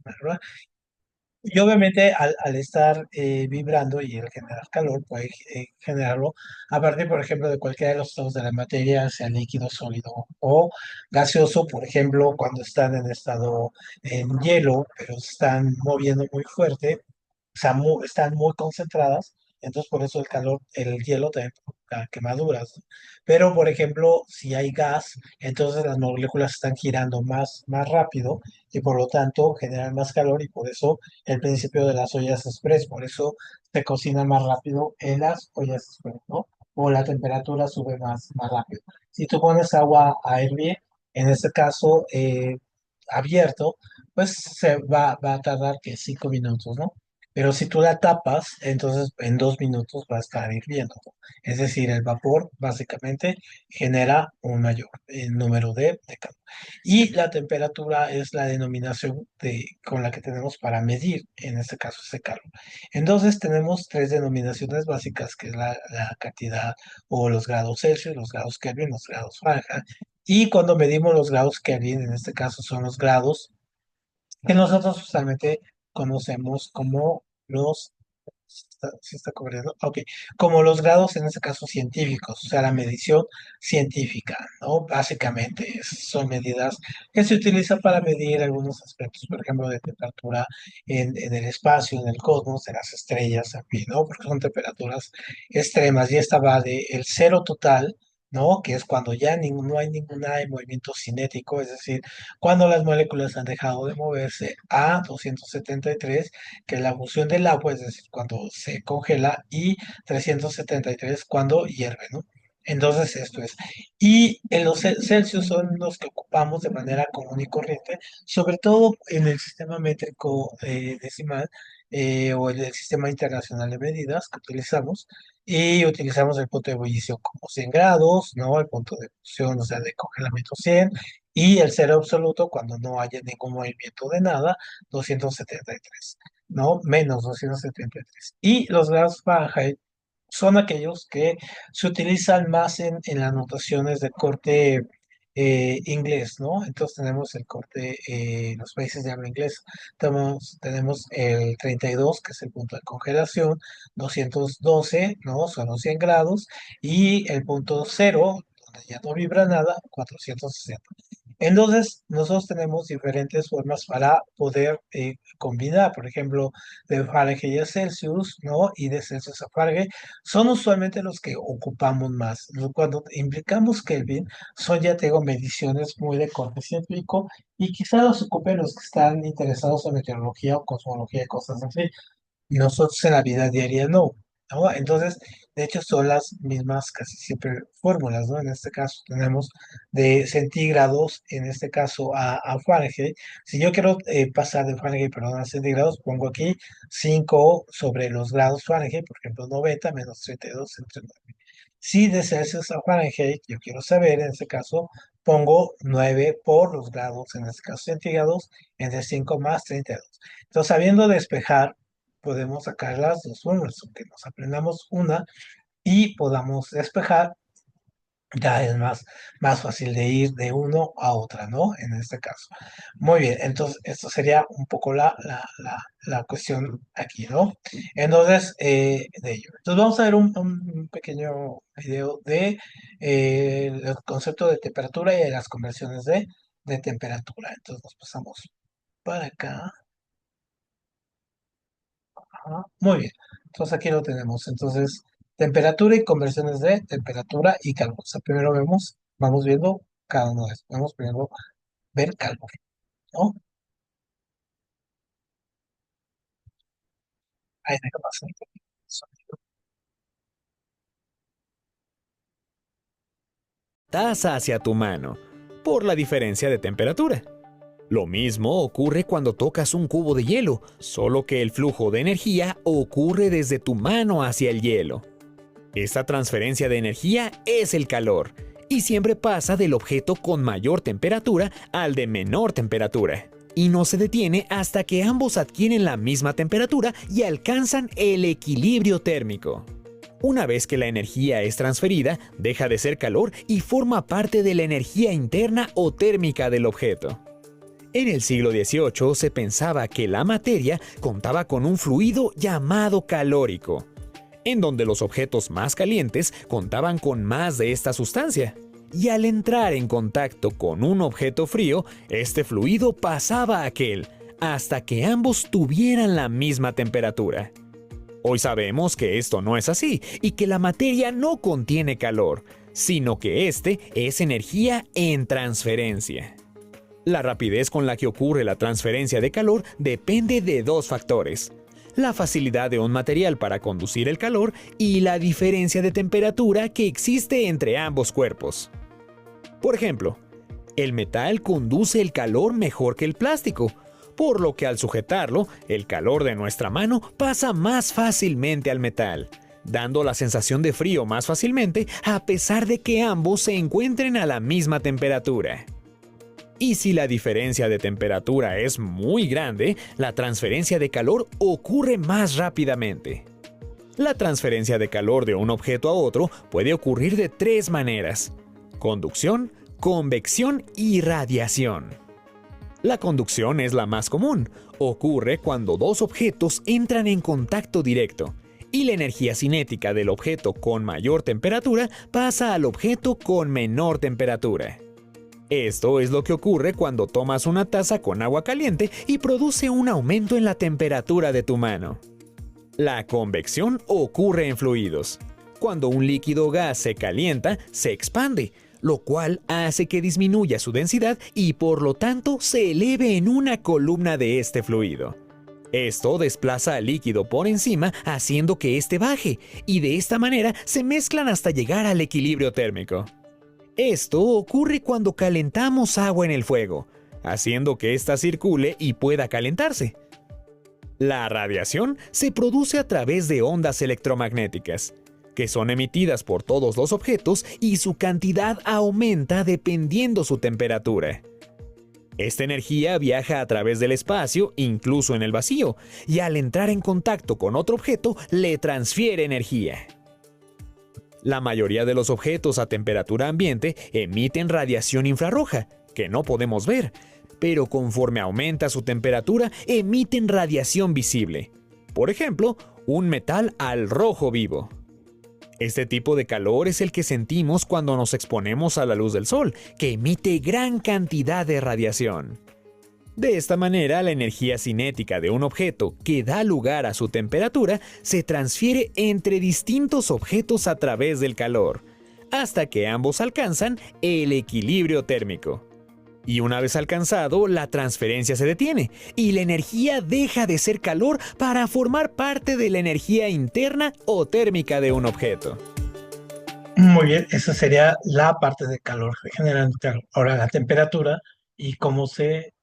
¿verdad? Y obviamente al estar vibrando y el generar calor, puede generarlo a partir, por ejemplo, de cualquiera de los estados de la materia, sea líquido, sólido o gaseoso, por ejemplo, cuando están en estado en hielo, pero se están moviendo muy fuerte, o sea, están muy concentradas, entonces por eso el calor, el hielo también provoca quemaduras, ¿no? Pero, por ejemplo, si hay gas, entonces las moléculas están girando más rápido y por lo tanto generan más calor y por eso el principio de las ollas express, por eso se cocina más rápido en las ollas express, ¿no? O la temperatura sube más rápido. Si tú pones agua a hervir, en este caso abierto, pues va a tardar que 5 minutos, ¿no? Pero si tú la tapas, entonces en 2 minutos va a estar hirviendo, ¿no? Es decir, el vapor básicamente genera un mayor número de calor. Y la temperatura es la denominación con la que tenemos para medir, en este caso, ese calor. Entonces tenemos tres denominaciones básicas, que es la cantidad o los grados Celsius, los grados Kelvin, los grados Fahrenheit. Y cuando medimos los grados Kelvin, en este caso son los grados que nosotros usualmente conocemos como los sí está cubriendo. Ok, como los grados en este caso científicos, o sea, la medición científica, ¿no? Básicamente son medidas que se utilizan para medir algunos aspectos, por ejemplo, de temperatura en el espacio, en el cosmos, de las estrellas, en fin, ¿no? Porque son temperaturas extremas y esta va de el cero total. ¿No? Que es cuando ya no hay ningún movimiento cinético, es decir, cuando las moléculas han dejado de moverse a 273 que es la fusión del agua, es decir, cuando se congela, y 373 cuando hierve, ¿no? Entonces esto es. Y en los Celsius son los que ocupamos de manera común y corriente, sobre todo en el sistema métrico decimal o en el sistema internacional de medidas que utilizamos. Y utilizamos el punto de ebullición como 100 grados, ¿no? El punto de fusión, o sea, de congelamiento 100, y el cero absoluto cuando no haya ningún movimiento de nada, 273. ¿No? Menos 273. Y los grados Fahrenheit son aquellos que se utilizan más en las notaciones de corte inglés, ¿no? Entonces tenemos el corte, los países de habla inglesa. Tenemos el 32, que es el punto de congelación, 212, ¿no? Son los 100 grados, y el punto cero, donde ya no vibra nada, 460. Entonces, nosotros tenemos diferentes formas para poder combinar, por ejemplo, de Fahrenheit a Celsius, ¿no? Y de Celsius a Fahrenheit, son usualmente los que ocupamos más. Cuando implicamos Kelvin, son, ya tengo mediciones muy de corte científico y quizá los ocupen los que están interesados en meteorología o cosmología y cosas así. Nosotros en la vida diaria no, ¿no? Entonces, de hecho, son las mismas casi siempre fórmulas, ¿no? En este caso tenemos de centígrados, en este caso a Fahrenheit. Si yo quiero pasar de Fahrenheit, perdón, a centígrados, pongo aquí 5 sobre los grados Fahrenheit, por ejemplo, 90 menos 32 entre 9. Si de Celsius a Fahrenheit, yo quiero saber, en este caso, pongo 9 por los grados, en este caso centígrados, entre 5 más 32. Entonces, sabiendo despejar, podemos sacar las dos fórmulas, que nos aprendamos una y podamos despejar, ya es más fácil de ir de uno a otra, ¿no? En este caso. Muy bien, entonces esto sería un poco la cuestión aquí, ¿no? Entonces, de ello. Entonces vamos a ver un pequeño video de el concepto de temperatura y de las conversiones de temperatura. Entonces nos pasamos para acá. Ajá, muy bien. Entonces aquí lo tenemos. Entonces, temperatura y conversiones de temperatura y calor. O sea, primero vamos viendo cada uno de estos. Vamos primero ver calor, ¿no? Ahí deja pasar. Taza hacia tu mano, por la diferencia de temperatura. Lo mismo ocurre cuando tocas un cubo de hielo, solo que el flujo de energía ocurre desde tu mano hacia el hielo. Esta transferencia de energía es el calor, y siempre pasa del objeto con mayor temperatura al de menor temperatura. Y no se detiene hasta que ambos adquieren la misma temperatura y alcanzan el equilibrio térmico. Una vez que la energía es transferida, deja de ser calor y forma parte de la energía interna o térmica del objeto. En el siglo XVIII se pensaba que la materia contaba con un fluido llamado calórico, en donde los objetos más calientes contaban con más de esta sustancia. Y al entrar en contacto con un objeto frío, este fluido pasaba a aquel, hasta que ambos tuvieran la misma temperatura. Hoy sabemos que esto no es así y que la materia no contiene calor, sino que este es energía en transferencia. La rapidez con la que ocurre la transferencia de calor depende de dos factores: la facilidad de un material para conducir el calor y la diferencia de temperatura que existe entre ambos cuerpos. Por ejemplo, el metal conduce el calor mejor que el plástico, por lo que al sujetarlo, el calor de nuestra mano pasa más fácilmente al metal, dando la sensación de frío más fácilmente a pesar de que ambos se encuentren a la misma temperatura. Y si la diferencia de temperatura es muy grande, la transferencia de calor ocurre más rápidamente. La transferencia de calor de un objeto a otro puede ocurrir de tres maneras: conducción, convección y radiación. La conducción es la más común. Ocurre cuando dos objetos entran en contacto directo y la energía cinética del objeto con mayor temperatura pasa al objeto con menor temperatura. Esto es lo que ocurre cuando tomas una taza con agua caliente y produce un aumento en la temperatura de tu mano. La convección ocurre en fluidos. Cuando un líquido o gas se calienta, se expande, lo cual hace que disminuya su densidad y por lo tanto se eleve en una columna de este fluido. Esto desplaza al líquido por encima, haciendo que éste baje, y de esta manera se mezclan hasta llegar al equilibrio térmico. Esto ocurre cuando calentamos agua en el fuego, haciendo que ésta circule y pueda calentarse. La radiación se produce a través de ondas electromagnéticas, que son emitidas por todos los objetos y su cantidad aumenta dependiendo su temperatura. Esta energía viaja a través del espacio, incluso en el vacío, y al entrar en contacto con otro objeto, le transfiere energía. La mayoría de los objetos a temperatura ambiente emiten radiación infrarroja, que no podemos ver, pero conforme aumenta su temperatura, emiten radiación visible. Por ejemplo, un metal al rojo vivo. Este tipo de calor es el que sentimos cuando nos exponemos a la luz del sol, que emite gran cantidad de radiación. De esta manera, la energía cinética de un objeto que da lugar a su temperatura se transfiere entre distintos objetos a través del calor, hasta que ambos alcanzan el equilibrio térmico. Y una vez alcanzado, la transferencia se detiene y la energía deja de ser calor para formar parte de la energía interna o térmica de un objeto. Muy bien, esa sería la parte de calor que genera el calor. Ahora la temperatura y cómo se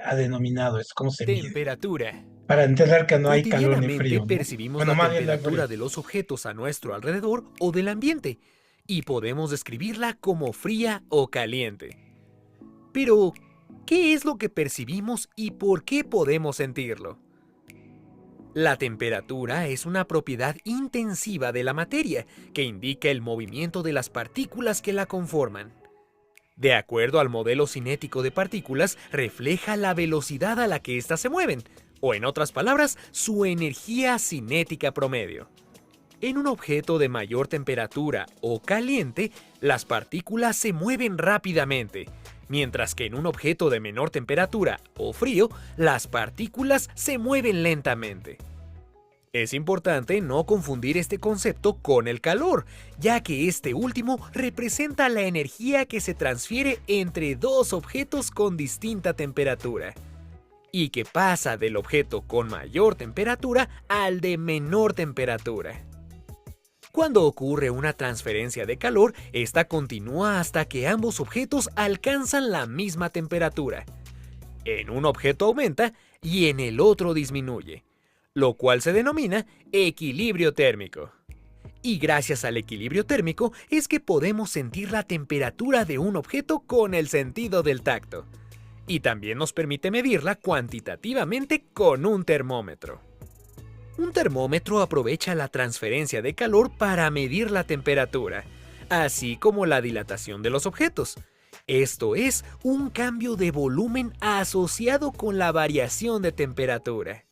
ha denominado eso, cómo se mide, Temperatura. para entender que no hay calor ni Cotidianamente frío, ¿no? percibimos Bueno, la más bien no hay frío. temperatura de los objetos a nuestro alrededor o del ambiente, y podemos describirla como fría o caliente. Pero, ¿qué es lo que percibimos y por qué podemos sentirlo? La temperatura es una propiedad intensiva de la materia que indica el movimiento de las partículas que la conforman. De acuerdo al modelo cinético de partículas, refleja la velocidad a la que éstas se mueven, o en otras palabras, su energía cinética promedio. En un objeto de mayor temperatura o caliente, las partículas se mueven rápidamente, mientras que en un objeto de menor temperatura o frío, las partículas se mueven lentamente. Es importante no confundir este concepto con el calor, ya que este último representa la energía que se transfiere entre dos objetos con distinta temperatura, y que pasa del objeto con mayor temperatura al de menor temperatura. Cuando ocurre una transferencia de calor, esta continúa hasta que ambos objetos alcanzan la misma temperatura. En un objeto aumenta y en el otro disminuye, lo cual se denomina equilibrio térmico. Y gracias al equilibrio térmico es que podemos sentir la temperatura de un objeto con el sentido del tacto. Y también nos permite medirla cuantitativamente con un termómetro. Un termómetro aprovecha la transferencia de calor para medir la temperatura, así como la dilatación de los objetos. Esto es un cambio de volumen asociado con la variación de temperatura.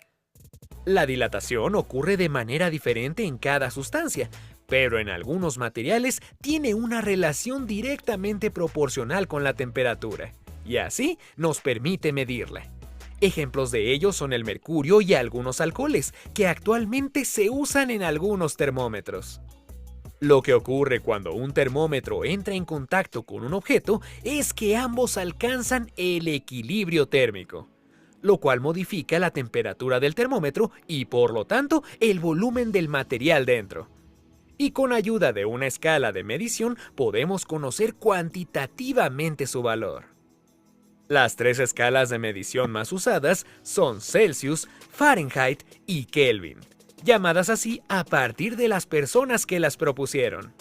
La dilatación ocurre de manera diferente en cada sustancia, pero en algunos materiales tiene una relación directamente proporcional con la temperatura, y así nos permite medirla. Ejemplos de ello son el mercurio y algunos alcoholes, que actualmente se usan en algunos termómetros. Lo que ocurre cuando un termómetro entra en contacto con un objeto es que ambos alcanzan el equilibrio térmico, lo cual modifica la temperatura del termómetro y por lo tanto el volumen del material dentro. Y con ayuda de una escala de medición podemos conocer cuantitativamente su valor. Las tres escalas de medición más usadas son Celsius, Fahrenheit y Kelvin, llamadas así a partir de las personas que las propusieron.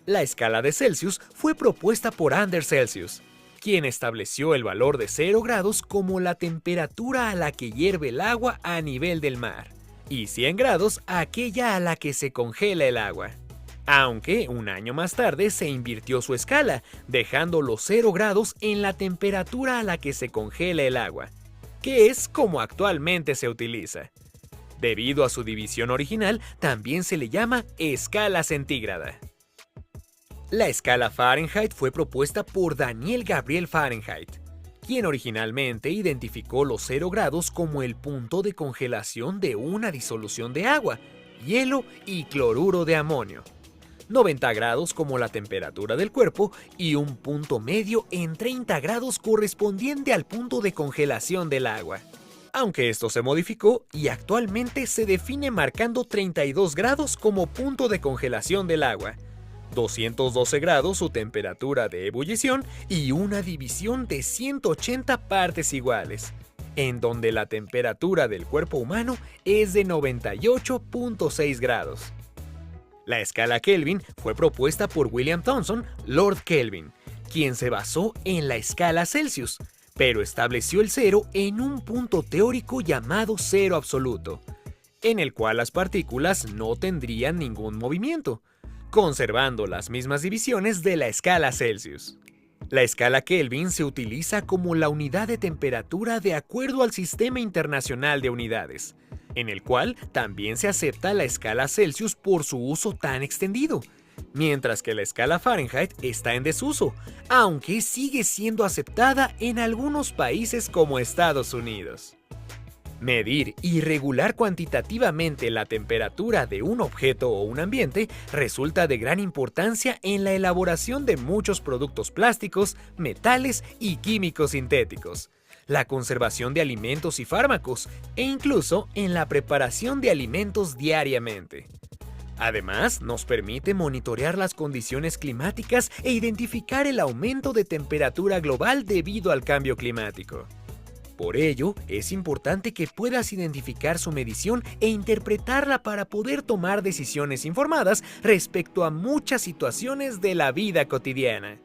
La escala de Celsius fue propuesta por Anders Celsius, quien estableció el valor de 0 grados como la temperatura a la que hierve el agua a nivel del mar, y 100 grados aquella a la que se congela el agua. Aunque un año más tarde se invirtió su escala, dejando los 0 grados en la temperatura a la que se congela el agua, que es como actualmente se utiliza. Debido a su división original, también se le llama escala centígrada. La escala Fahrenheit fue propuesta por Daniel Gabriel Fahrenheit, quien originalmente identificó los 0 grados como el punto de congelación de una disolución de agua, hielo y cloruro de amonio, 90 grados como la temperatura del cuerpo y un punto medio en 30 grados correspondiente al punto de congelación del agua. Aunque esto se modificó y actualmente se define marcando 32 grados como punto de congelación del agua, 212 grados su temperatura de ebullición y una división de 180 partes iguales, en donde la temperatura del cuerpo humano es de 98.6 grados. La escala Kelvin fue propuesta por William Thomson, Lord Kelvin, quien se basó en la escala Celsius, pero estableció el cero en un punto teórico llamado cero absoluto, en el cual las partículas no tendrían ningún movimiento, conservando las mismas divisiones de la escala Celsius. La escala Kelvin se utiliza como la unidad de temperatura de acuerdo al Sistema Internacional de Unidades, en el cual también se acepta la escala Celsius por su uso tan extendido, mientras que la escala Fahrenheit está en desuso, aunque sigue siendo aceptada en algunos países como Estados Unidos. Medir y regular cuantitativamente la temperatura de un objeto o un ambiente resulta de gran importancia en la elaboración de muchos productos plásticos, metales y químicos sintéticos, la conservación de alimentos y fármacos, e incluso en la preparación de alimentos diariamente. Además, nos permite monitorear las condiciones climáticas e identificar el aumento de temperatura global debido al cambio climático. Por ello, es importante que puedas identificar su medición e interpretarla para poder tomar decisiones informadas respecto a muchas situaciones de la vida cotidiana.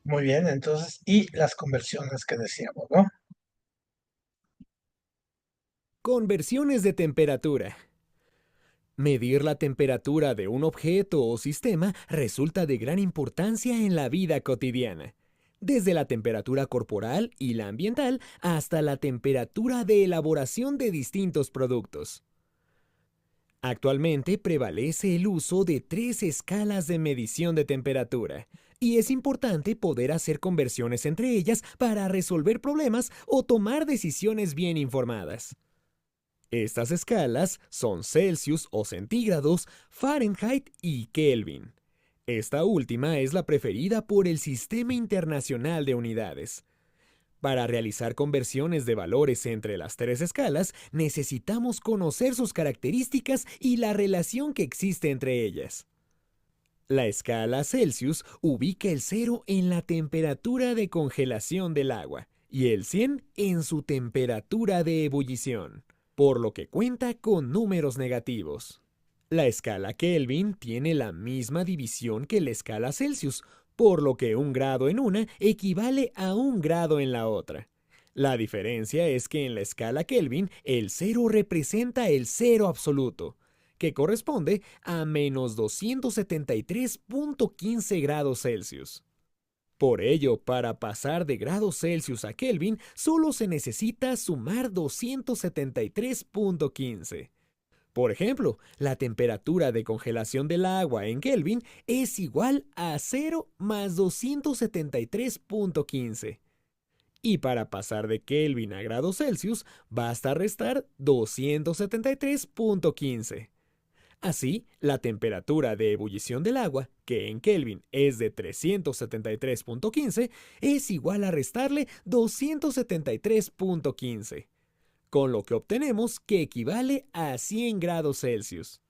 Muy bien, entonces, y las conversiones que decíamos, ¿no? Conversiones de temperatura. Medir la temperatura de un objeto o sistema resulta de gran importancia en la vida cotidiana, desde la temperatura corporal y la ambiental hasta la temperatura de elaboración de distintos productos. Actualmente prevalece el uso de 3 escalas de medición de temperatura, y es importante poder hacer conversiones entre ellas para resolver problemas o tomar decisiones bien informadas. Estas escalas son Celsius o centígrados, Fahrenheit y Kelvin. Esta última es la preferida por el Sistema Internacional de Unidades. Para realizar conversiones de valores entre las 3 escalas, necesitamos conocer sus características y la relación que existe entre ellas. La escala Celsius ubica el 0 en la temperatura de congelación del agua y el 100 en su temperatura de ebullición, por lo que cuenta con números negativos. La escala Kelvin tiene la misma división que la escala Celsius, por lo que 1 grado en una equivale a 1 grado en la otra. La diferencia es que en la escala Kelvin el 0 representa el cero absoluto, que corresponde a menos 273.15 grados Celsius. Por ello, para pasar de grados Celsius a Kelvin, solo se necesita sumar 273.15. Por ejemplo, la temperatura de congelación del agua en Kelvin es igual a 0 más 273.15. Y para pasar de Kelvin a grados Celsius, basta restar 273.15. Así, la temperatura de ebullición del agua, que en Kelvin es de 373.15, es igual a restarle 273.15, con lo que obtenemos que equivale a 100 grados Celsius.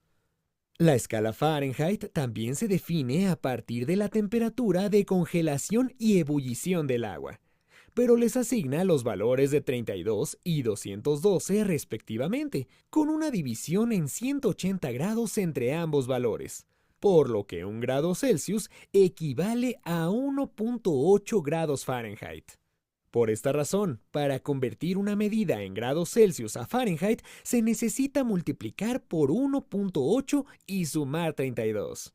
La escala Fahrenheit también se define a partir de la temperatura de congelación y ebullición del agua, pero les asigna los valores de 32 y 212 respectivamente, con una división en 180 grados entre ambos valores, por lo que un grado Celsius equivale a 1.8 grados Fahrenheit. Por esta razón, para convertir una medida en grados Celsius a Fahrenheit, se necesita multiplicar por 1.8 y sumar 32.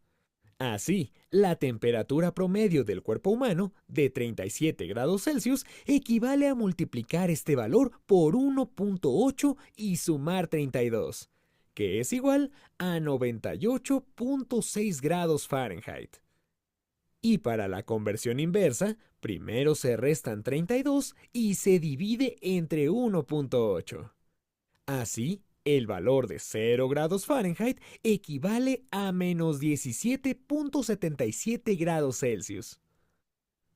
Así, la temperatura promedio del cuerpo humano, de 37 grados Celsius, equivale a multiplicar este valor por 1.8 y sumar 32, que es igual a 98.6 grados Fahrenheit. Y para la conversión inversa, primero se restan 32 y se divide entre 1.8. Así, el valor de 0 grados Fahrenheit equivale a menos 17.77 grados Celsius.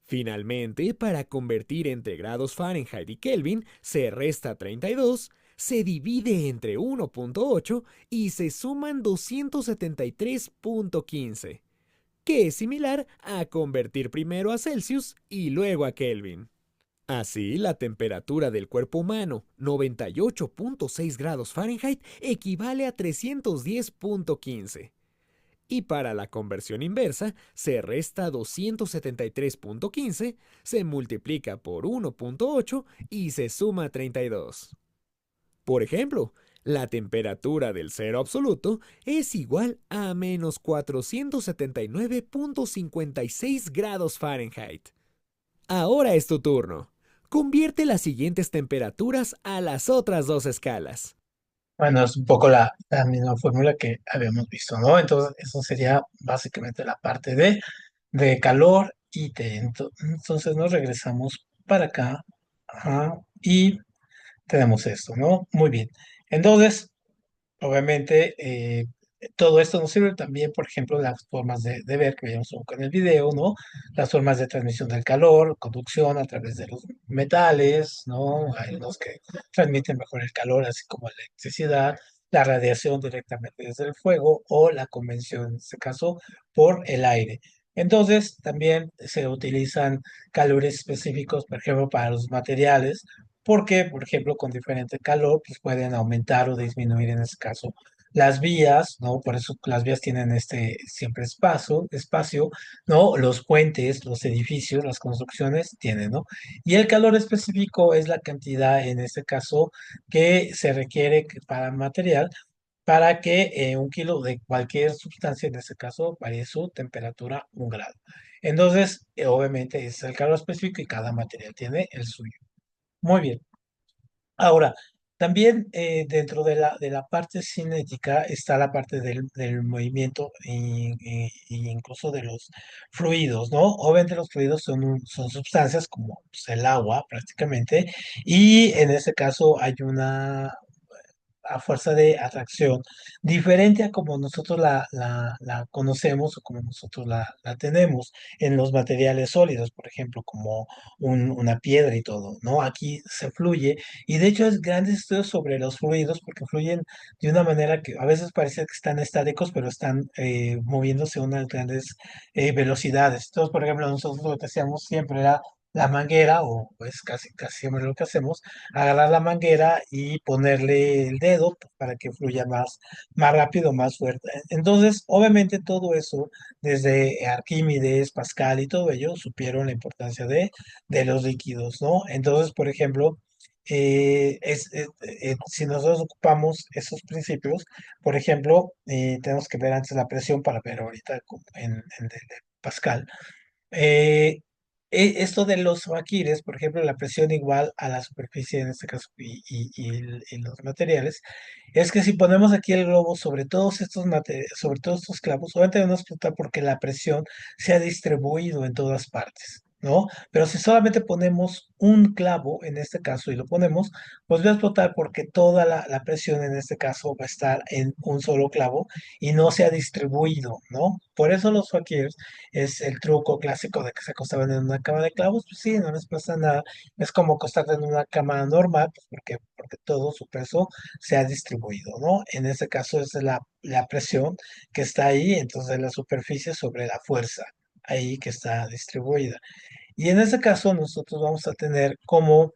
Finalmente, para convertir entre grados Fahrenheit y Kelvin, se resta 32, se divide entre 1.8 y se suman 273.15, que es similar a convertir primero a Celsius y luego a Kelvin. Así, la temperatura del cuerpo humano, 98.6 grados Fahrenheit, equivale a 310.15. Y para la conversión inversa, se resta 273.15, se multiplica por 1.8 y se suma 32. Por ejemplo, la temperatura del cero absoluto es igual a menos 479.56 grados Fahrenheit. Ahora es tu turno. Convierte las siguientes temperaturas a las otras dos escalas. Bueno, es un poco la misma fórmula que habíamos visto, ¿no? Entonces, eso sería básicamente la parte de calor y entonces nos regresamos para acá. Ajá, y tenemos esto, ¿no? Muy bien. Entonces, obviamente, todo esto nos sirve también, por ejemplo, las formas de ver que veíamos un poco en el video, ¿no? Las formas de transmisión del calor, conducción a través de los metales, ¿no? Hay unos que transmiten mejor el calor, así como la electricidad, la radiación directamente desde el fuego o la convención, en este caso, por el aire. Entonces, también se utilizan calores específicos, por ejemplo, para los materiales porque, por ejemplo, con diferente calor, pues pueden aumentar o disminuir en este caso las vías, ¿no? Por eso las vías tienen este siempre espacio, ¿no? Los puentes, los edificios, las construcciones tienen, ¿no? Y el calor específico es la cantidad, en este caso, que se requiere para el material para que un kilo de cualquier sustancia, en este caso, varíe su temperatura 1 grado. Entonces, obviamente, es el calor específico y cada material tiene el suyo. Muy bien. Ahora, también dentro de la parte cinética está la parte del movimiento y incluso de los fluidos, ¿no? Obviamente los fluidos son sustancias como pues, el agua prácticamente y en este caso hay una a fuerza de atracción, diferente a como nosotros la conocemos o como nosotros la tenemos en los materiales sólidos, por ejemplo, como una piedra y todo, ¿no? Aquí se fluye y de hecho es grandes estudios sobre los fluidos porque fluyen de una manera que a veces parece que están estáticos, pero están moviéndose a unas grandes velocidades. Entonces, por ejemplo, nosotros lo que hacíamos siempre era la manguera, o pues casi siempre lo que hacemos, agarrar la manguera y ponerle el dedo pues, para que fluya más rápido, más fuerte. Entonces, obviamente todo eso, desde Arquímedes, Pascal y todo ello, supieron la importancia de los líquidos, ¿no? Entonces, por ejemplo, si nosotros ocupamos esos principios, por ejemplo, tenemos que ver antes la presión para ver ahorita en de Pascal. Esto de los maquires, por ejemplo, la presión igual a la superficie en este caso y los materiales, es que si ponemos aquí el globo sobre todos estos sobre todos estos clavos, obviamente no explota porque la presión se ha distribuido en todas partes, ¿no? Pero si solamente ponemos un clavo en este caso y lo ponemos, pues va a explotar porque toda la presión en este caso va a estar en un solo clavo y no se ha distribuido, ¿no? Por eso los faquirs es el truco clásico de que se acostaban en una cama de clavos, pues sí, no les pasa nada. Es como acostarte en una cama normal, pues porque todo su peso se ha distribuido, ¿no? En este caso es la presión que está ahí, entonces la superficie sobre la fuerza ahí que está distribuida. Y en ese caso nosotros vamos a tener como,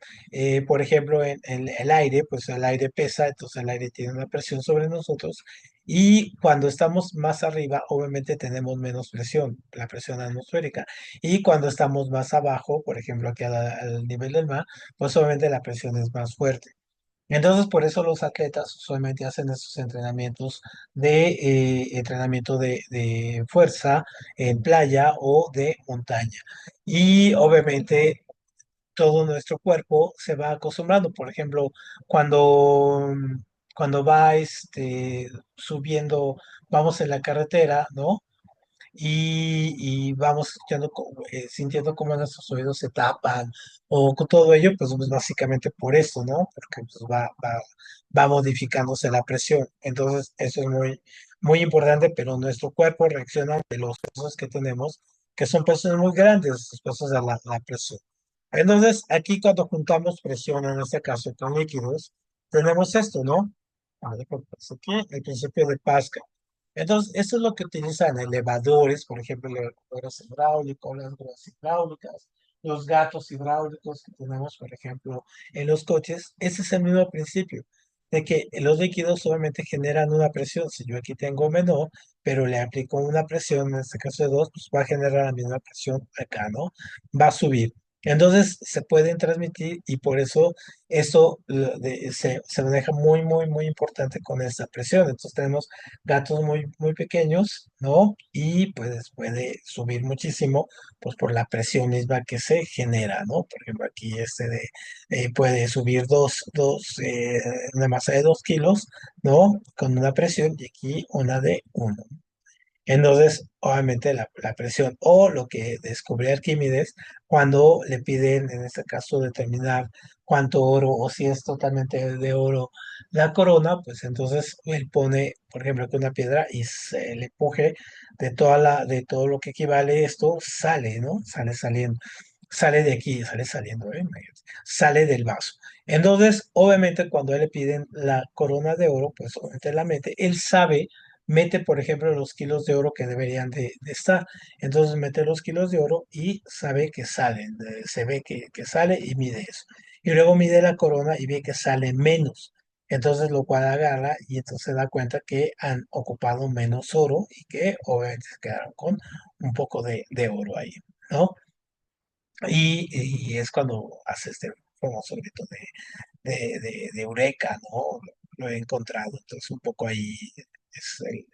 por ejemplo, en el aire, pues el aire pesa, entonces el aire tiene una presión sobre nosotros y cuando estamos más arriba, obviamente tenemos menos presión, la presión atmosférica. Y cuando estamos más abajo, por ejemplo, aquí al nivel del mar, pues obviamente la presión es más fuerte. Entonces, por eso los atletas usualmente hacen esos entrenamientos entrenamiento de fuerza en playa o de montaña. Y obviamente todo nuestro cuerpo se va acostumbrando. Por ejemplo, cuando, cuando va subiendo, vamos en la carretera, ¿no? Y vamos sintiendo cómo nuestros oídos se tapan o con todo ello, pues básicamente por eso, ¿no? Porque pues, va modificándose la presión. Entonces, eso es muy importante, pero nuestro cuerpo reacciona ante los pesos que tenemos, que son pesos muy grandes, los pesos de la presión. Entonces, aquí cuando juntamos presión, en este caso con líquidos, tenemos esto, ¿no? A ver, pues, aquí, el principio de Pascal. Entonces, eso es lo que utilizan elevadores, por ejemplo, los elevadores hidráulicos, las grúas hidráulicas, los gatos hidráulicos que tenemos, por ejemplo, en los coches. Ese es el mismo principio, de que los líquidos solamente generan una presión. Si yo aquí tengo menor, pero le aplico una presión, en este caso de dos, pues va a generar la misma presión acá, ¿no? Va a subir. Entonces, se pueden transmitir y por eso se maneja muy importante con esta presión. Entonces, tenemos gatos muy pequeños, ¿no? Y pues puede subir muchísimo, pues por la presión misma que se genera, ¿no? Por ejemplo, aquí puede subir una masa de 2 kilos, ¿no? Con una presión y aquí una de 1. Entonces, obviamente la presión o lo que descubrió Arquímedes cuando le piden, en este caso, determinar cuánto oro o si es totalmente de oro la corona, pues entonces él pone, por ejemplo, que una piedra y se le empuje de todo lo que equivale esto, sale, ¿no? Sale saliendo. Sale de aquí, sale saliendo, imagínate, sale del vaso. Entonces, obviamente, cuando a él le piden la corona de oro, pues obviamente la mete, él sabe mete, por ejemplo, los kilos de oro que deberían de estar. Entonces mete los kilos de oro y sabe que salen, se ve que sale y mide eso. Y luego mide la corona y ve que sale menos. Entonces lo cual agarra y entonces se da cuenta que han ocupado menos oro y que obviamente se quedaron con un poco de oro ahí, ¿no? Y es cuando hace este famoso grito de Eureka, ¿no? Lo he encontrado. Entonces, un poco ahí es el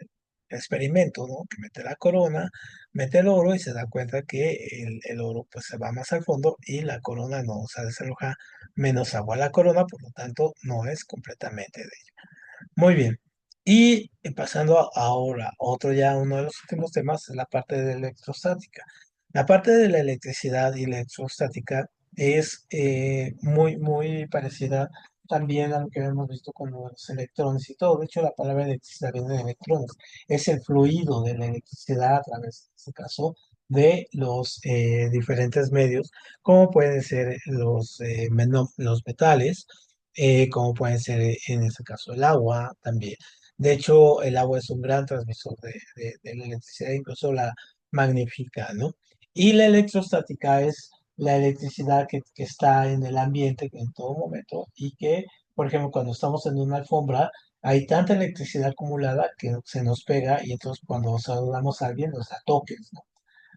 experimento, ¿no? Que mete la corona, mete el oro y se da cuenta que el oro pues se va más al fondo y la corona no se desaloja menos agua la corona, por lo tanto no es completamente de ella. Muy bien. Y pasando ahora, uno de los últimos temas es la parte de la electrostática. La parte de la electricidad y la electrostática es muy parecida también a lo que hemos visto con los electrones y todo. De hecho, la palabra electricidad viene de electrones. Es el fluido de la electricidad a través, en este caso, de los diferentes medios, como pueden ser los metales, como pueden ser en este caso el agua también. De hecho, el agua es un gran transmisor de la electricidad, incluso la magnifica, ¿no? Y la electrostática es la electricidad que está en el ambiente en todo momento y que, por ejemplo, cuando estamos en una alfombra, hay tanta electricidad acumulada que se nos pega y entonces cuando saludamos a alguien nos da toques, ¿no?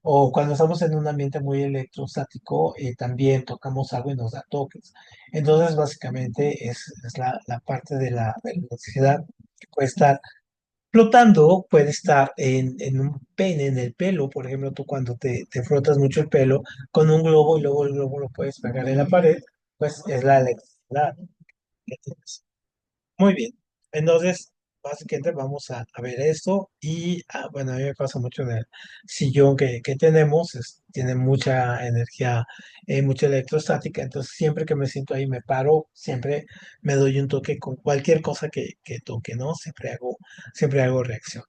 O cuando estamos en un ambiente muy electrostático, también tocamos algo y nos da toques. Entonces, básicamente es la parte de la electricidad que puede estar Flotando puede estar en un peine, en el pelo, por ejemplo, tú cuando te frotas mucho el pelo con un globo y luego el globo lo puedes pegar en la pared, pues es la electricidad que tienes. Muy bien. Entonces, básicamente vamos a ver esto y, bueno, a mí me pasa mucho en el sillón que tenemos, tiene mucha energía, mucha electrostática, entonces siempre que me siento ahí me paro, siempre me doy un toque con cualquier cosa que toque, ¿no? Siempre hago reacción.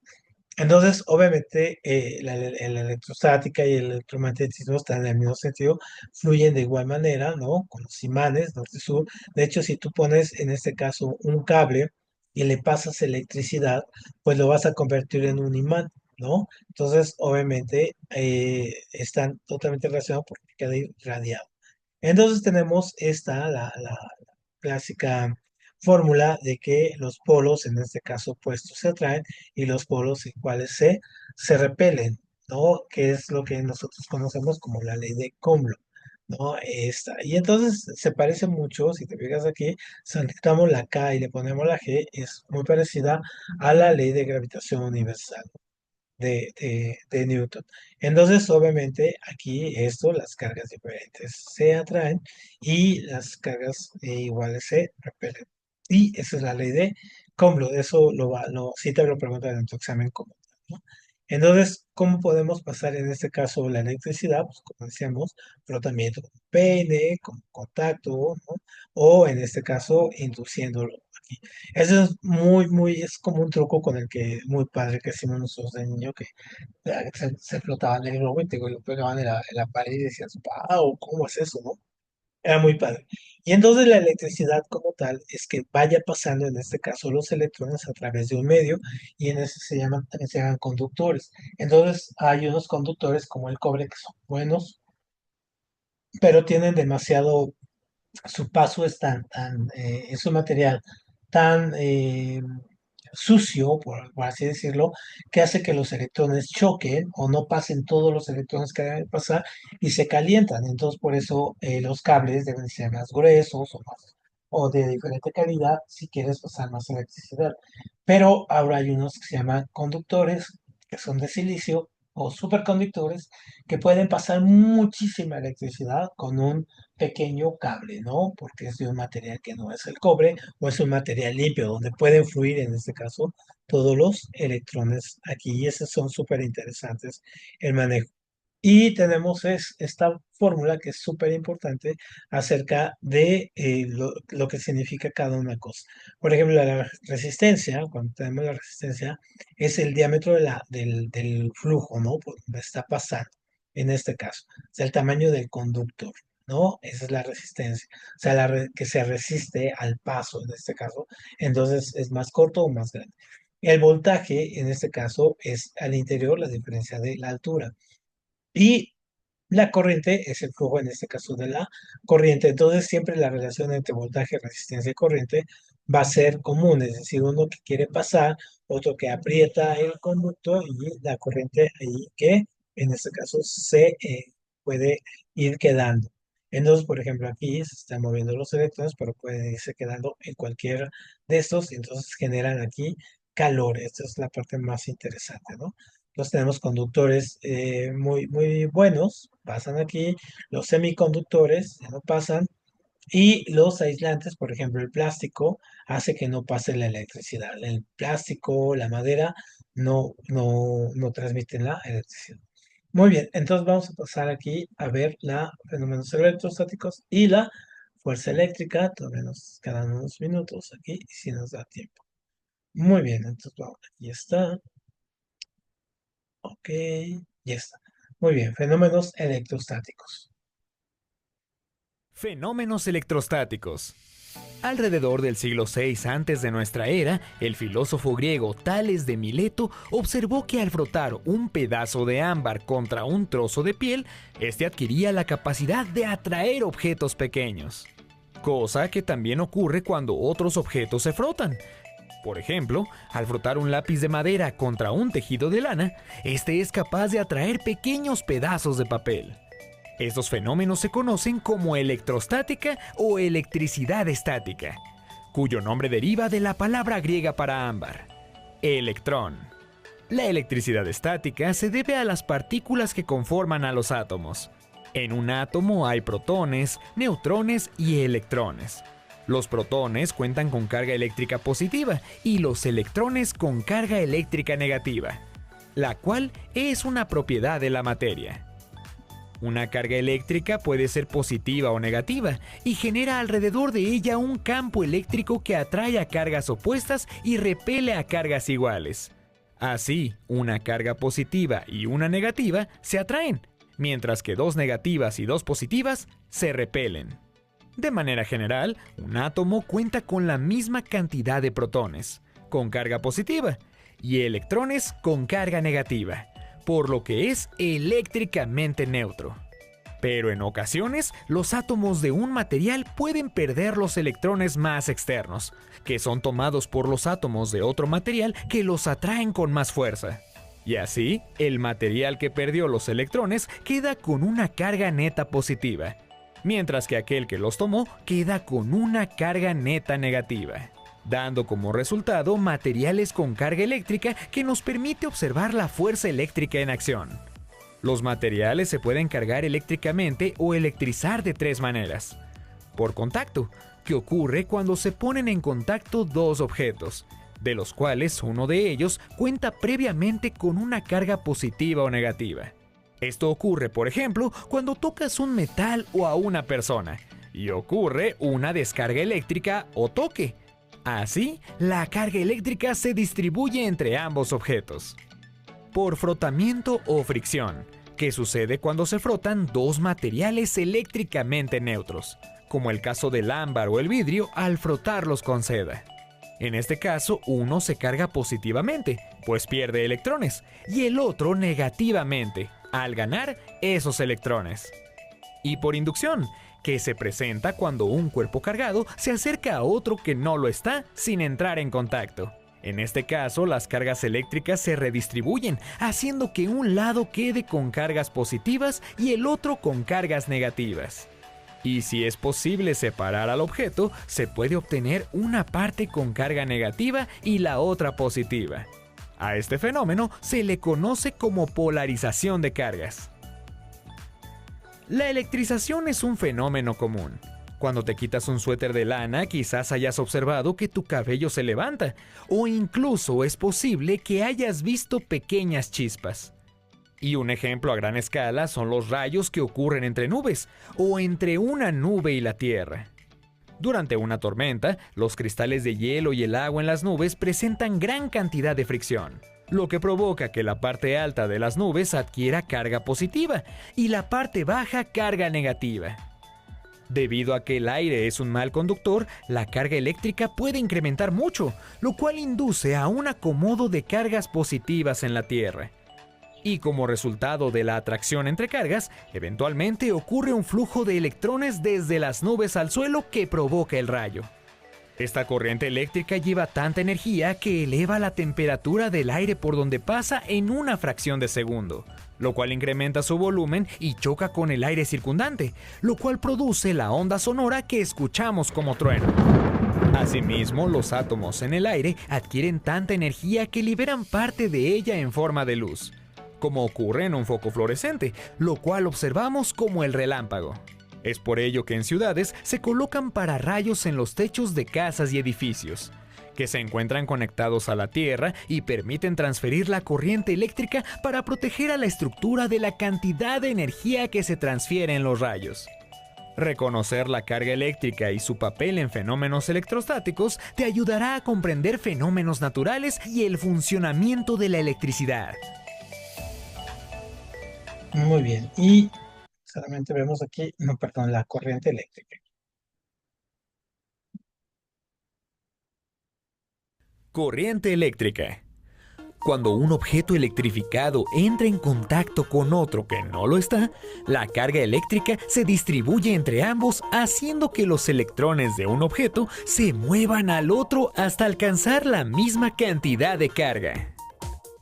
Entonces, obviamente, la electrostática y el electromagnetismo están en el mismo sentido, fluyen de igual manera, ¿no? Con los imanes, norte-sur. De hecho, si tú pones, en este caso, un cable y le pasas electricidad, pues lo vas a convertir en un imán, ¿no? Entonces, obviamente, están totalmente relacionados porque queda irradiado. Entonces tenemos la clásica fórmula de que los polos, en este caso opuestos, se atraen y los polos iguales se repelen, ¿no? Que es lo que nosotros conocemos como la ley de Coulomb, ¿no? Y entonces se parece mucho, si te fijas aquí, si quitamos la K y le ponemos la G, es muy parecida a la ley de gravitación universal de Newton. Entonces, obviamente, aquí las cargas diferentes se atraen y las cargas iguales se repelen. Y esa es la ley de Coulomb. Eso sí te lo preguntan en tu examen como tal, ¿no? Entonces, ¿cómo podemos pasar en este caso la electricidad? Pues como decíamos, frotamiento con peine, con contacto, ¿no? O en este caso, induciéndolo aquí. Eso es es como un truco con el que muy padre que hicimos nosotros de niño, que se flotaban en el globo y te lo pegaban en la pared y decías, wow, ¿cómo es eso, no? Era muy padre. Y entonces la electricidad como tal es que vaya pasando, en este caso, los electrones a través de un medio y en ese también se llaman conductores. Entonces hay unos conductores como el cobre que son buenos, pero tienen demasiado, su paso es un material tan sucio, por así decirlo, que hace que los electrones choquen o no pasen todos los electrones que deben pasar y se calientan. Entonces, por eso los cables deben ser más gruesos o de diferente calidad si quieres pasar más electricidad. Pero ahora hay unos que se llaman conductores, que son de silicio o superconductores, que pueden pasar muchísima electricidad con un pequeño cable, ¿no? Porque es de un material que no es el cobre o es un material limpio, donde pueden fluir, en este caso, todos los electrones aquí. Y esos son súper interesantes el manejo. Y tenemos esta fórmula que es súper importante acerca de lo que significa cada una cosa. Por ejemplo, la resistencia, cuando tenemos la resistencia, es el diámetro del flujo, ¿no? Por donde está pasando, en este caso. Es el tamaño del conductor, ¿no? Esa es la resistencia. O sea, que se resiste al paso, en este caso. Entonces, es más corto o más grande. El voltaje, en este caso, es al interior la diferencia de la altura. Y la corriente es el flujo, en este caso, de la corriente. Entonces, siempre la relación entre voltaje, resistencia y corriente va a ser común, es decir, uno que quiere pasar, otro que aprieta el conducto y la corriente ahí que, en este caso, se puede ir quedando. Entonces, por ejemplo, aquí se están moviendo los electrones, pero pueden irse quedando en cualquier de estos y entonces generan aquí calor. Esta es la parte más interesante, ¿no? Entonces tenemos conductores muy buenos, pasan aquí, los semiconductores ya no pasan, y los aislantes, por ejemplo, el plástico, hace que no pase la electricidad. El plástico, la madera, no transmiten la electricidad. Muy bien, entonces vamos a pasar aquí a ver la fenómenos electrostáticos y la fuerza eléctrica. Todavía nos quedan unos minutos aquí, si nos da tiempo. Muy bien, entonces vamos, aquí está. Ok, ya está. Muy bien, fenómenos electrostáticos. Fenómenos electrostáticos. Alrededor del siglo VI antes de nuestra era, el filósofo griego Tales de Mileto observó que al frotar un pedazo de ámbar contra un trozo de piel, este adquiría la capacidad de atraer objetos pequeños. Cosa que también ocurre cuando otros objetos se frotan. Por ejemplo, al frotar un lápiz de madera contra un tejido de lana, este es capaz de atraer pequeños pedazos de papel. Estos fenómenos se conocen como electrostática o electricidad estática, cuyo nombre deriva de la palabra griega para ámbar. Electrón. La electricidad estática se debe a las partículas que conforman a los átomos. En un átomo hay protones, neutrones y electrones. Los protones cuentan con carga eléctrica positiva y los electrones con carga eléctrica negativa, la cual es una propiedad de la materia. Una carga eléctrica puede ser positiva o negativa y genera alrededor de ella un campo eléctrico que atrae a cargas opuestas y repele a cargas iguales. Así, una carga positiva y una negativa se atraen, mientras que dos negativas y dos positivas se repelen. De manera general, un átomo cuenta con la misma cantidad de protones, con carga positiva, y electrones con carga negativa, por lo que es eléctricamente neutro. Pero en ocasiones, los átomos de un material pueden perder los electrones más externos, que son tomados por los átomos de otro material que los atraen con más fuerza. Y así, el material que perdió los electrones queda con una carga neta positiva, mientras que aquel que los tomó queda con una carga neta negativa, dando como resultado materiales con carga eléctrica que nos permite observar la fuerza eléctrica en acción. Los materiales se pueden cargar eléctricamente o electrizar de tres maneras. Por contacto, que ocurre cuando se ponen en contacto dos objetos, de los cuales uno de ellos cuenta previamente con una carga positiva o negativa. Esto ocurre, por ejemplo, cuando tocas un metal o a una persona, y ocurre una descarga eléctrica o toque. Así, la carga eléctrica se distribuye entre ambos objetos. Por frotamiento o fricción, que sucede cuando se frotan dos materiales eléctricamente neutros, como el caso del ámbar o el vidrio al frotarlos con seda. En este caso, uno se carga positivamente, pues pierde electrones, y el otro negativamente, al ganar esos electrones. Y por inducción, que se presenta cuando un cuerpo cargado se acerca a otro que no lo está sin entrar en contacto. En este caso, las cargas eléctricas se redistribuyen, haciendo que un lado quede con cargas positivas y el otro con cargas negativas. Y si es posible separar al objeto, se puede obtener una parte con carga negativa y la otra positiva. A este fenómeno se le conoce como polarización de cargas. La electrización es un fenómeno común. Cuando te quitas un suéter de lana, quizás hayas observado que tu cabello se levanta, o incluso es posible que hayas visto pequeñas chispas. Y un ejemplo a gran escala son los rayos que ocurren entre nubes, o entre una nube y la Tierra. Durante una tormenta, los cristales de hielo y el agua en las nubes presentan gran cantidad de fricción, lo que provoca que la parte alta de las nubes adquiera carga positiva y la parte baja carga negativa. Debido a que el aire es un mal conductor, la carga eléctrica puede incrementar mucho, lo cual induce a un acomodo de cargas positivas en la Tierra. Y como resultado de la atracción entre cargas, eventualmente ocurre un flujo de electrones desde las nubes al suelo que provoca el rayo. Esta corriente eléctrica lleva tanta energía que eleva la temperatura del aire por donde pasa en una fracción de segundo, lo cual incrementa su volumen y choca con el aire circundante, lo cual produce la onda sonora que escuchamos como trueno. Asimismo, los átomos en el aire adquieren tanta energía que liberan parte de ella en forma de luz, como ocurre en un foco fluorescente, lo cual observamos como el relámpago. Es por ello que en ciudades se colocan pararrayos en los techos de casas y edificios, que se encuentran conectados a la Tierra y permiten transferir la corriente eléctrica para proteger a la estructura de la cantidad de energía que se transfiere en los rayos. Reconocer la carga eléctrica y su papel en fenómenos electrostáticos te ayudará a comprender fenómenos naturales y el funcionamiento de la electricidad. Muy bien. Y solamente vemos aquí, no, perdón, la corriente eléctrica. Corriente eléctrica. Cuando un objeto electrificado entra en contacto con otro que no lo está, la carga eléctrica se distribuye entre ambos, haciendo que los electrones de un objeto se muevan al otro hasta alcanzar la misma cantidad de carga.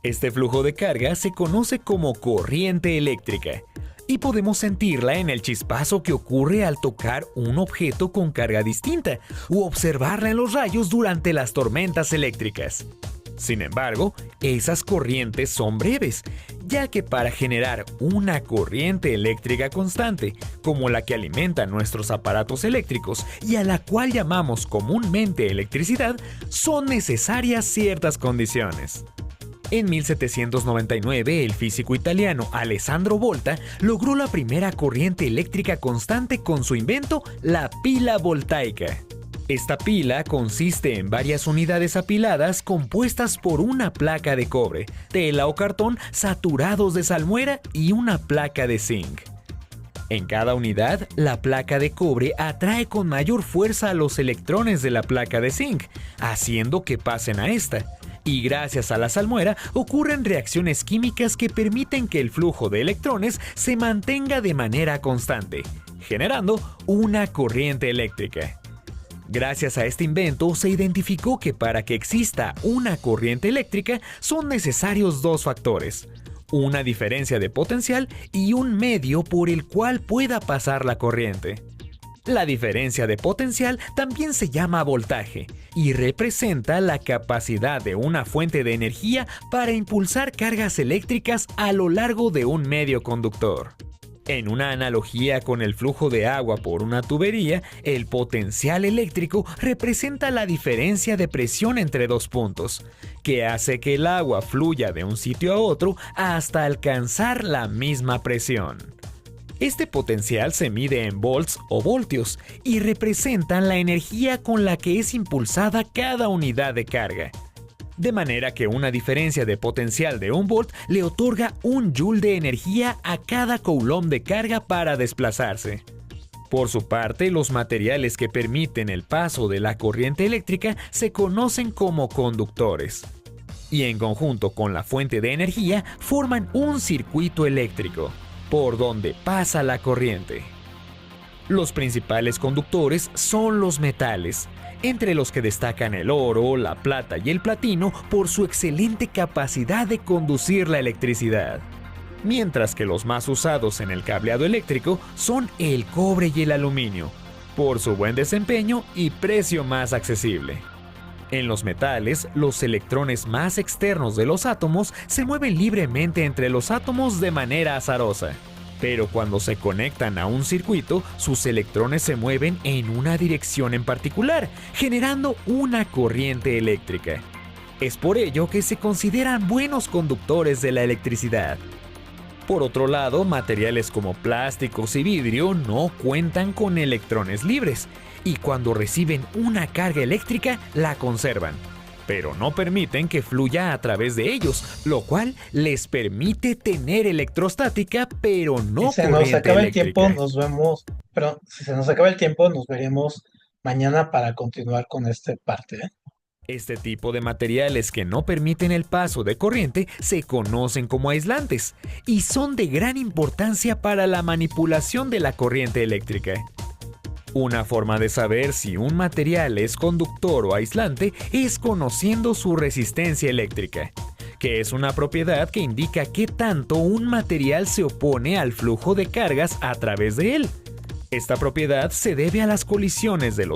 Este flujo de carga se conoce como corriente eléctrica y podemos sentirla en el chispazo que ocurre al tocar un objeto con carga distinta o observarla en los rayos durante las tormentas eléctricas. Sin embargo, esas corrientes son breves, ya que para generar una corriente eléctrica constante, como la que alimenta nuestros aparatos eléctricos y a la cual llamamos comúnmente electricidad, son necesarias ciertas condiciones. En 1799, el físico italiano Alessandro Volta logró la primera corriente eléctrica constante con su invento, la pila voltaica. Esta pila consiste en varias unidades apiladas compuestas por una placa de cobre, tela o cartón saturados de salmuera y una placa de zinc. En cada unidad, la placa de cobre atrae con mayor fuerza a los electrones de la placa de zinc, haciendo que pasen a esta. Y gracias a la salmuera ocurren reacciones químicas que permiten que el flujo de electrones se mantenga de manera constante, generando una corriente eléctrica. Gracias a este invento se identificó que para que exista una corriente eléctrica son necesarios dos factores: una diferencia de potencial y un medio por el cual pueda pasar la corriente. La diferencia de potencial también se llama voltaje y representa la capacidad de una fuente de energía para impulsar cargas eléctricas a lo largo de un medio conductor. En una analogía con el flujo de agua por una tubería, el potencial eléctrico representa la diferencia de presión entre dos puntos, que hace que el agua fluya de un sitio a otro hasta alcanzar la misma presión. Este potencial se mide en volts o voltios y representan la energía con la que es impulsada cada unidad de carga. De manera que una diferencia de potencial de 1 volt le otorga 1 joule de energía a cada coulomb de carga para desplazarse. Por su parte, los materiales que permiten el paso de la corriente eléctrica se conocen como conductores. Y en conjunto con la fuente de energía forman un circuito eléctrico, por donde pasa la corriente. Los principales conductores son los metales, entre los que destacan el oro, la plata y el platino por su excelente capacidad de conducir la electricidad. Mientras que los más usados en el cableado eléctrico son el cobre y el aluminio, por su buen desempeño y precio más accesible. En los metales, los electrones más externos de los átomos se mueven libremente entre los átomos de manera azarosa. Pero cuando se conectan a un circuito, sus electrones se mueven en una dirección en particular, generando una corriente eléctrica. Es por ello que se consideran buenos conductores de la electricidad. Por otro lado, materiales como plásticos y vidrio no cuentan con electrones libres, y cuando reciben una carga eléctrica, la conservan, pero no permiten que fluya a través de ellos, lo cual les permite tener electrostática, pero no Si se nos corriente acaba el tiempo, eléctrica. si se nos acaba el tiempo, nos veremos mañana para continuar con esta parte, ¿eh? Este tipo de materiales que no permiten el paso de corriente se conocen como aislantes y son de gran importancia para la manipulación de la corriente eléctrica. Una forma de saber si un material es conductor o aislante es conociendo su resistencia eléctrica, que es una propiedad que indica qué tanto un material se opone al flujo de cargas a través de él. Esta propiedad se debe a las colisiones de los